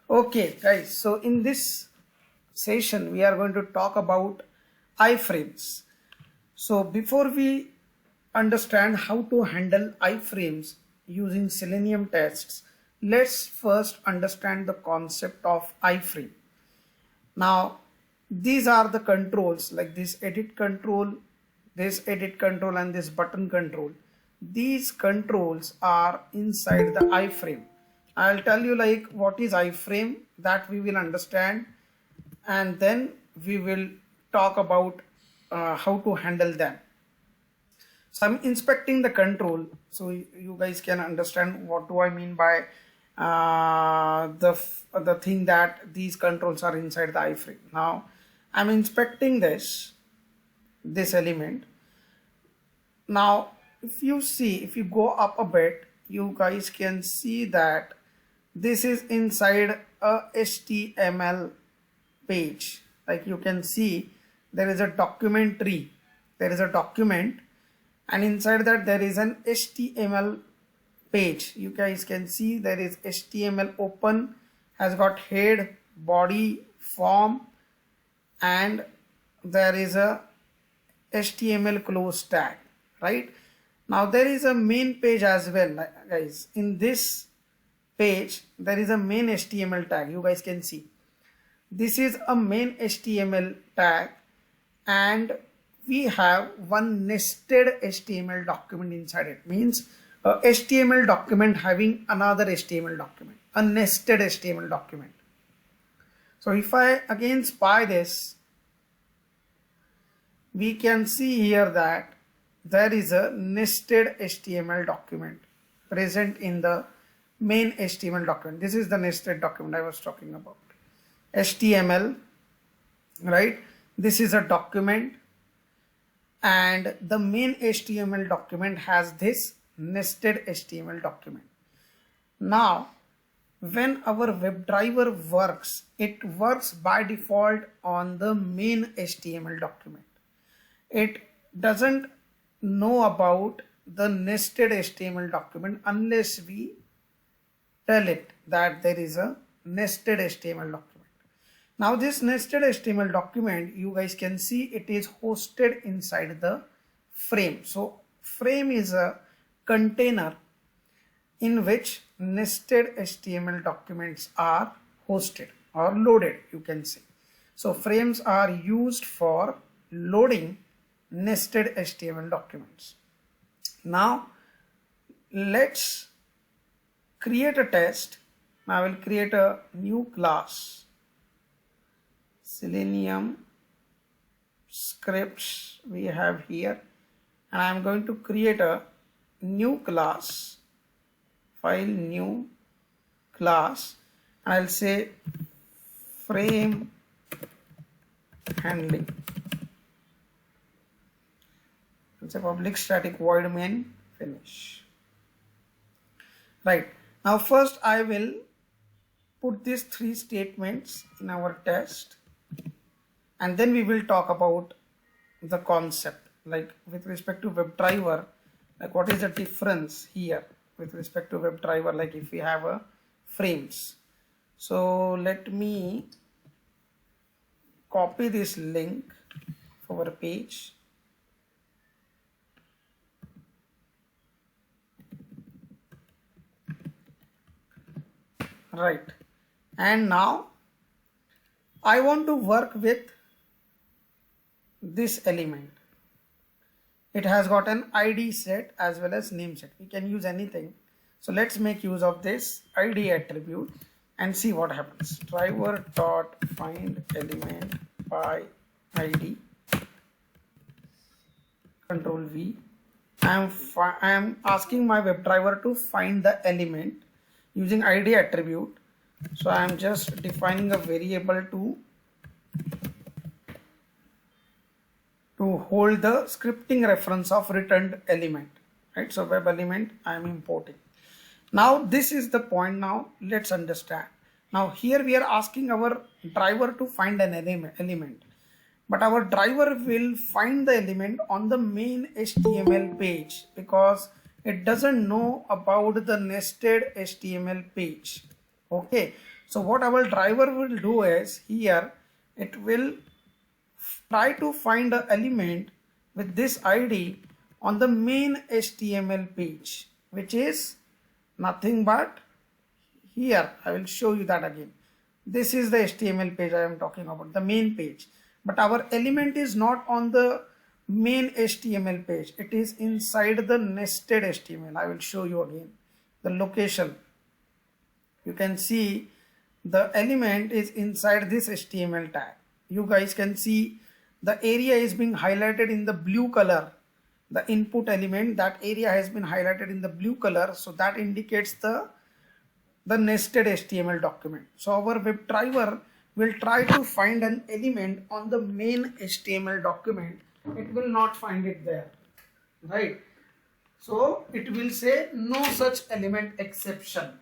Okay, guys, so in this session, we are going to talk about iframes. So, before we understand how to handle iframes using Selenium tests, let's first understand the concept of iframe. Now, these are the controls like this edit control, and this button control. These controls are inside the iframe. I'll tell you like what is iframe, that we will understand, and then we will talk about how to handle them. So I'm inspecting the control so you guys can understand what do I mean by the thing that these controls are inside the iframe. Now I'm inspecting this element. Now if you go up a bit, you guys can see that this is inside a HTML page. Like you can see there is a document tree, there is a document, and inside that there is an HTML page. You guys can see there is HTML open, has got head, body, form, and there is a HTML close tag. Right now there is a main page as well, guys. In this page there is a main HTML tag. You guys can see this is a main HTML tag, and we have one nested HTML document inside it. Means a HTML document having another HTML document, a nested HTML document. So if I again spy this, we can see here that there is a nested HTML document present in the main HTML document. This is the nested document I was talking about. HTML, right? This is a document, and the main HTML document has this nested HTML document. Now when our WebDriver works, it works by default on the main HTML document. It doesn't know about the nested HTML document unless we tell it that there is a nested HTML document. Now this nested HTML document, you guys can see it is hosted inside the frame. So frame is a container in which nested HTML documents are hosted or loaded, you can say. So frames are used for loading nested HTML documents. Now let's create a test. I will create a new class, Selenium scripts we have here, and I am going to create a new class, file new class, and I'll say frame handling. It's a public static void main finish. Right now first I will put these three statements in our test, and then we will talk about the concept, like with respect to WebDriver, like what is the difference here with respect to WebDriver, like if we have a frames. So let me copy this link for our page. Right, and now I want to work with this element. It has got an ID set as well as name set. We can use anything. So let's make use of this ID attribute and see what happens. Driver dot find element by ID. Control V. I am asking my WebDriver to find the element using ID attribute. So I am just defining a variable to hold the scripting reference of returned element, right? So web element I am importing. Now this is the point. Now let's understand. Now here we are asking our driver to find an element, but our driver will find the element on the main HTML page because it doesn't know about the nested HTML page. Okay, So what our driver will do is, here it will try to find an element with this ID on the main HTML page, which is nothing but here. I will show you that again. This is the HTML page I am talking about, the main page. But our element is not on the main HTML page. It is inside the nested HTML. I will show you again the location. You can see the element is inside this HTML tag. You guys can see the area is being highlighted in the blue color. The input element, that area has been highlighted in the blue color, so that indicates the nested HTML document. So our WebDriver will try to find an element on the main HTML document. It will not find it there, right? So it will say no such element exception,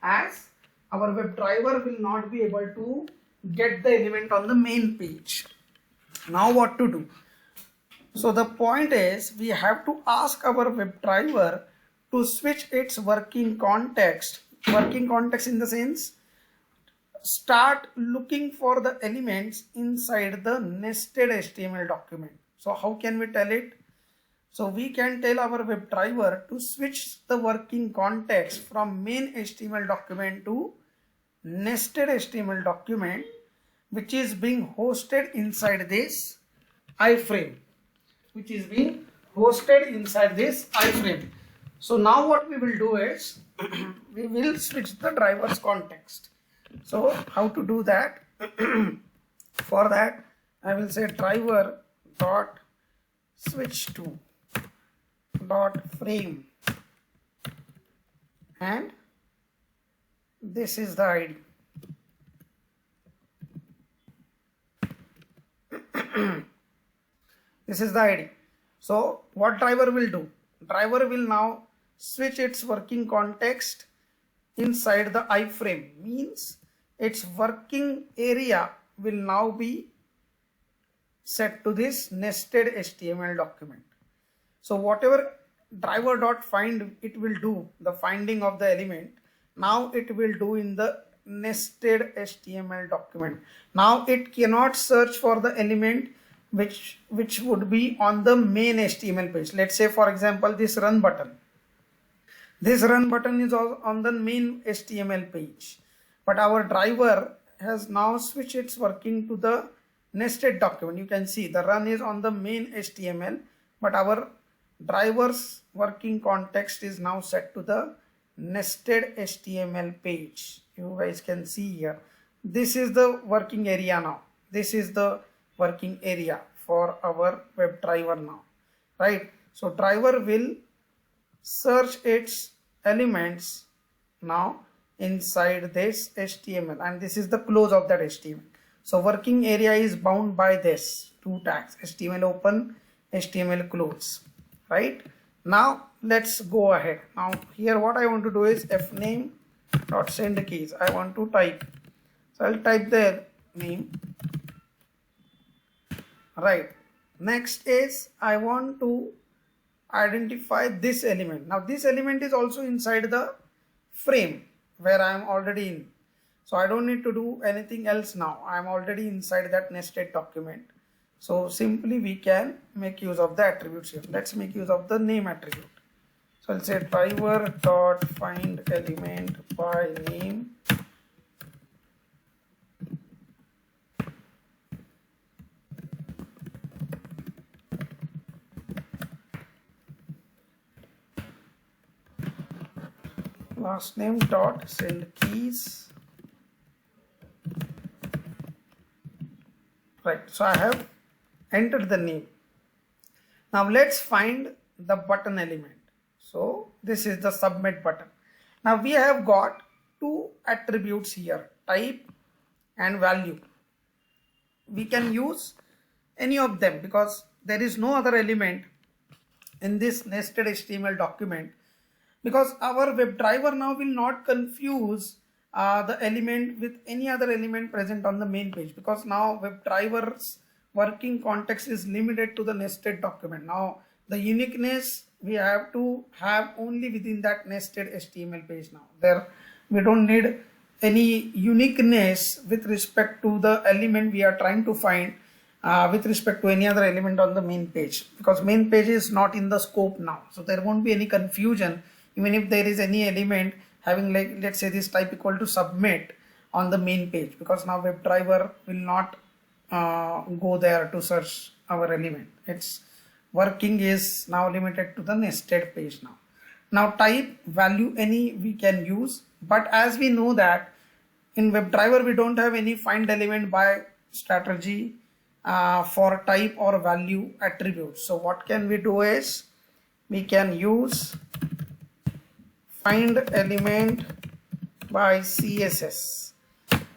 as our WebDriver will not be able to get the element on the main page. Now what to do? So the point is, we have to ask our WebDriver to switch its working context in the sense, start looking for the elements inside the nested HTML document. So how can we tell it? So we can tell our WebDriver to switch the working context from main HTML document to nested HTML document, which is being hosted inside this iframe. So now what we will do is we will switch the driver's context. So how to do that? For that, I will say driver dot switch to dot frame, and this is the ID. This is the ID. So what driver will do? Driver will now switch its working context inside the iframe, means its working area will now be set to this nested HTML document. So whatever driver.find it will do, the finding of the element, now it will do in the nested HTML document. Now it cannot search for the element which would be on the main HTML page. Let's say for example this run button. This run button is on the main HTML page, but our driver has now switched its working to the nested document. You can see the run is on the main HTML, but our driver's working context is now set to the nested HTML page. You guys can see here, this is the working area now. This is the working area for our WebDriver now, right? So driver will search its elements now inside this HTML, and this is the close of that HTML. So working area is bound by this two tags, HTML open, HTML close, right? Now let's go ahead. Now here what I want to do is fname dot send keys. I want to type, so I'll type the name, right? Next is I want to identify this element. Now this element is also inside the frame where I am already in, so I don't need to do anything else now. I am already inside that nested document. So simply we can make use of the attributes here. Let's make use of the name attribute. So I'll say driver dot find element by name, last name dot send keys, right? So I have entered the name. Now let's find the button element. So this is the submit button. Now we have got two attributes here, type and value. We can use any of them because there is no other element in this nested HTML document, because our WebDriver now will not confuse the element with any other element present on the main page, because now WebDriver's working context is limited to the nested document. Now the uniqueness we have to have only within that nested HTML page. Now there we don't need any uniqueness with respect to the element we are trying to find with respect to any other element on the main page, because main page is not in the scope now, so there won't be any confusion even if there is any element having, like, let's say this type equal to submit on the main page, because now WebDriver will not go there to search our element. Its working is now limited to the nested page now. Now type value any we can use, but as we know that in WebDriver we don't have any find element by strategy for type or value attributes. So what can we do is we can use find element by CSS.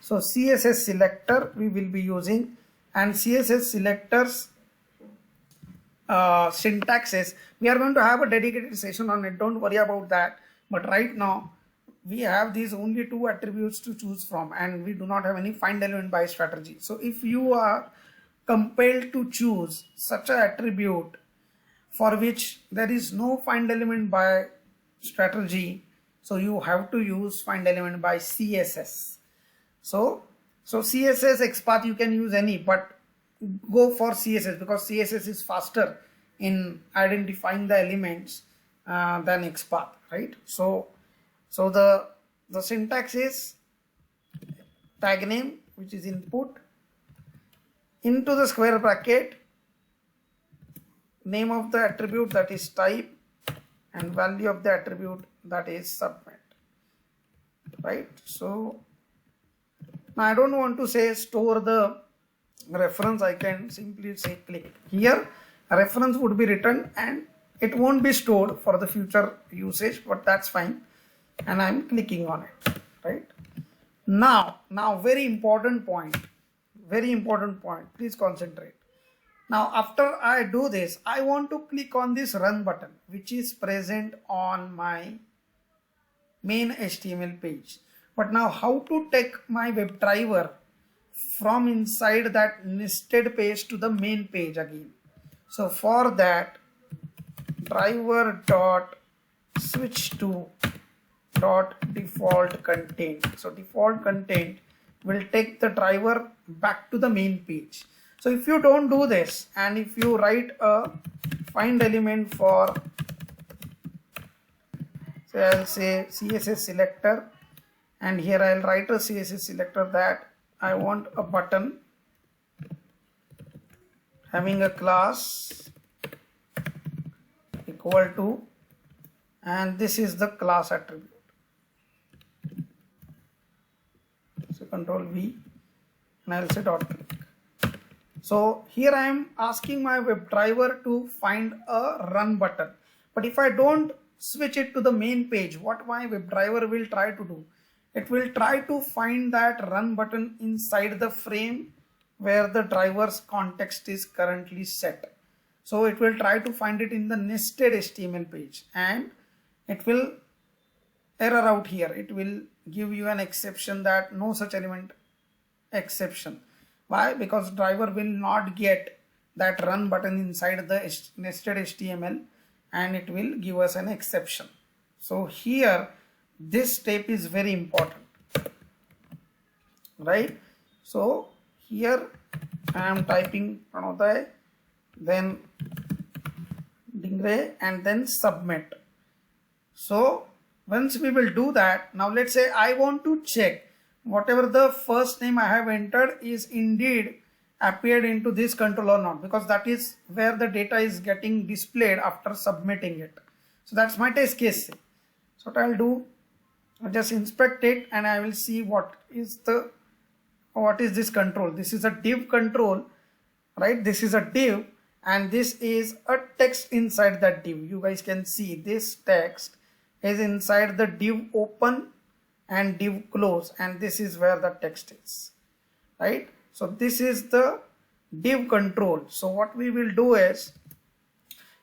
So CSS selector we will be using, and CSS selectors syntaxes we are going to have a dedicated session on it, don't worry about that. But right now we have these only two attributes to choose from, and we do not have any find element by strategy. So if you are compelled to choose such an attribute for which there is no find element by strategy, so you have to use find element by CSS. So CSS XPath you can use any, but go for CSS because CSS is faster in identifying the elements than XPath, right? So the syntax is tag name, which is input, into the square bracket, name of the attribute, that is type, and value of the attribute, that is submit, right? So now I don't want to say store the reference, I can simply say click. Here a reference would be written and it won't be stored for the future usage, but that's fine, and I'm clicking on it, right? Now very important point, please concentrate. Now after I do this, I want to click on this run button which is present on my main HTML page. But now how to take my WebDriver from inside that nested page to the main page again? So for that, driver dot switch to dot default content. So default content will take the driver back to the main page. So if you don't do this, and if you write a find element for, say I'll say CSS selector, and here I'll write a CSS selector that I want a button having a class equal to, and this is the class attribute. So Control V, and I'll say dot click. So here I am asking my WebDriver to find a run button, but if I don't switch it to the main page, what my WebDriver will try to do? It will try to find that run button inside the frame where the driver's context is currently set. So it will try to find it in the nested HTML page, and it will error out here. It will give you an exception that no such element exception. Why? Because driver will not get that run button inside the nested HTML, and it will give us an exception. So here this step is very important, right? So here I am typing Pranodhay, then Dingray, and then submit. So once we will do that, now let's say I want to check whatever the first name I have entered is indeed appeared into this control or not, because that is where the data is getting displayed after submitting it. So that's my test case. So what I'll do, I'll just inspect it and I will see what is this control. This is a div control, right? This is a div, and this is a text inside that div. You guys can see this text is inside the div open and div close, and this is where the text is, right? So this is the div control. So what we will do is,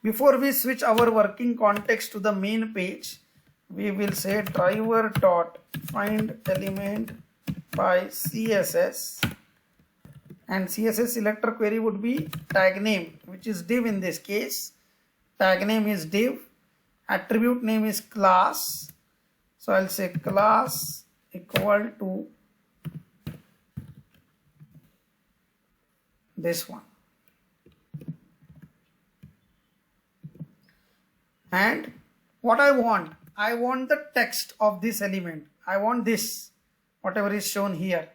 before we switch our working context to the main page, we will say driver dot find element by CSS, and CSS selector query would be tag name, which is div in this case. Tag name is div, attribute name is class. So I'll say class equal to this one. And what I want the text of this element. I want this, whatever is shown here,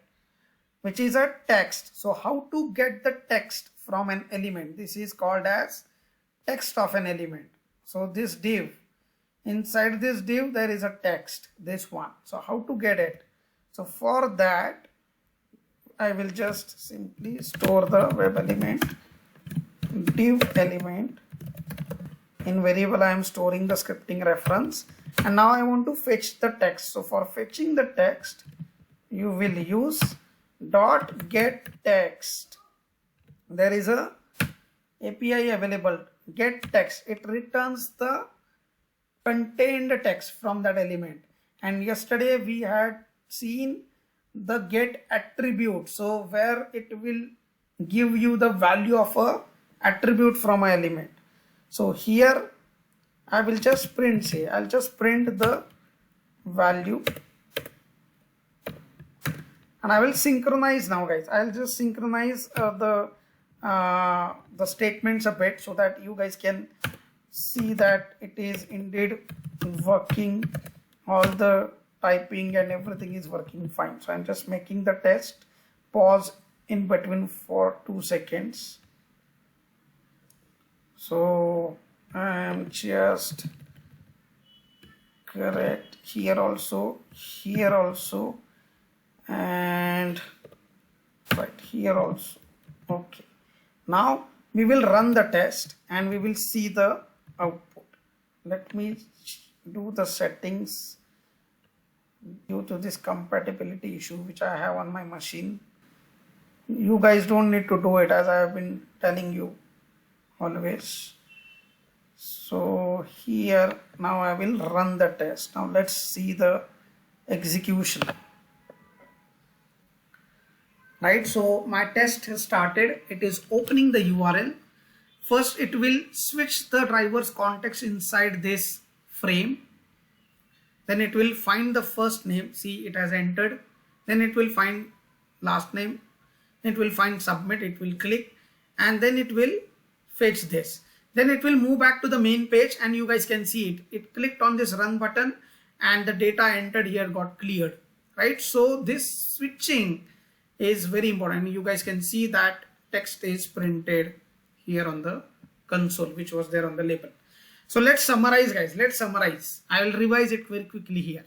which is a text. So how to get the text from an element? This is called as text of an element. So this div, inside this div there is a text, this one. So how to get it? So for that I will just simply store the web element, div element. In variable I am storing the scripting reference, and now I want to fetch the text. So for fetching the text you will use dot get text. There is a API available, get text. It returns the contained text from that element. And yesterday we had seen the get attribute, so where it will give you the value of a attribute from an element. So here I will just print, say I'll just print the value, and I will synchronize now, guys. I'll just synchronize the statements a bit so that you guys can see that it is indeed working. All the typing and everything is working fine. So I'm just making the test, pause in between for 2 seconds. So I'm just correct here also, and right here also. Okay, now we will run the test and we will see the output. Let me do the settings due to this compatibility issue which I have on my machine. You guys don't need to do it, as I have been telling you always. So here now I will run the test. Now let's see the execution. Right, so my test has started. It is opening the URL. First it will switch the driver's context inside this frame. Then it will find the first name. See, it has entered. Then it will find last name. It will find submit. It will click, and then it will fetch this. Then it will move back to the main page, and you guys can see it. It clicked on this run button and the data entered here got cleared. Right, so this switching is very important. You guys can see that text is printed here on the console, which was there on the label. So let's summarize, guys. Let's summarize. I will revise it very quickly here.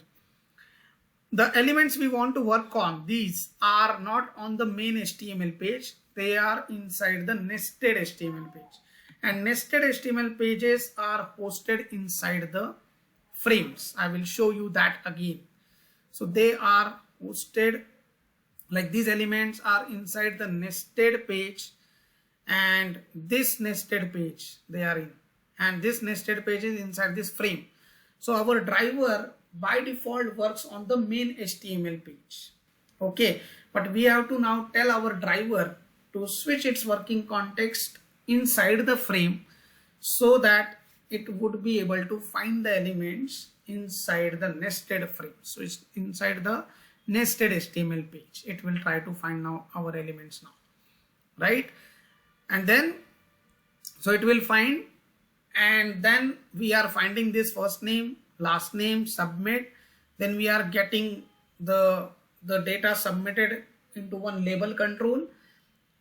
The elements we want to work on, these are not on the main HTML page. They are inside the nested HTML page. And nested HTML pages are hosted inside the frames. I will show you that again. So they are hosted, like these elements are inside the nested page, and this nested page they are in, and this nested page is inside this frame. So our driver by default works on the main HTML page. Okay, but we have to now tell our driver to switch its working context inside the frame so that it would be able to find the elements inside the nested frame. So it's inside the nested HTML page. It will try to find now our elements now, right? And then, so it will find, and then we are finding this first name, last name, submit. Then we are getting the data submitted into one label control.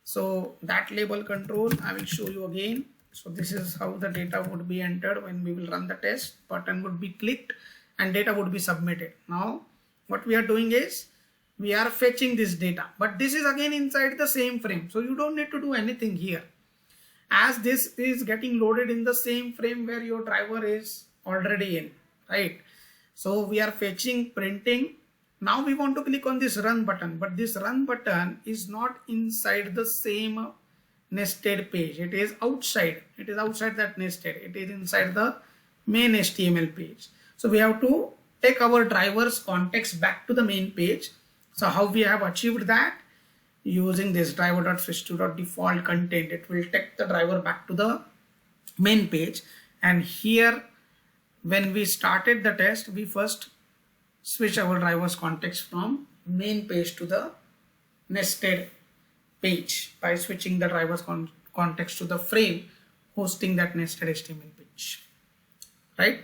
So that label control I will show you again. So this is how the data would be entered when we will run the test. Button would be clicked and data would be submitted. Now what we are doing is we are fetching this data, but this is again inside the same frame. So you don't need to do anything here, as this is getting loaded in the same frame where your driver is already in, right? So we are fetching, printing. Now we want to click on this run button, but this run button is not inside the same nested page. It is outside. It is outside that nested. It is inside the main HTML page. So we have to take our driver's context back to the main page. So how we have achieved that? Using this driver.switch2.default content, it will take the driver back to the main page. And here when we started the test, we first switch our drivers context from main page to the nested page by switching the drivers context to the frame hosting that nested HTML page, right?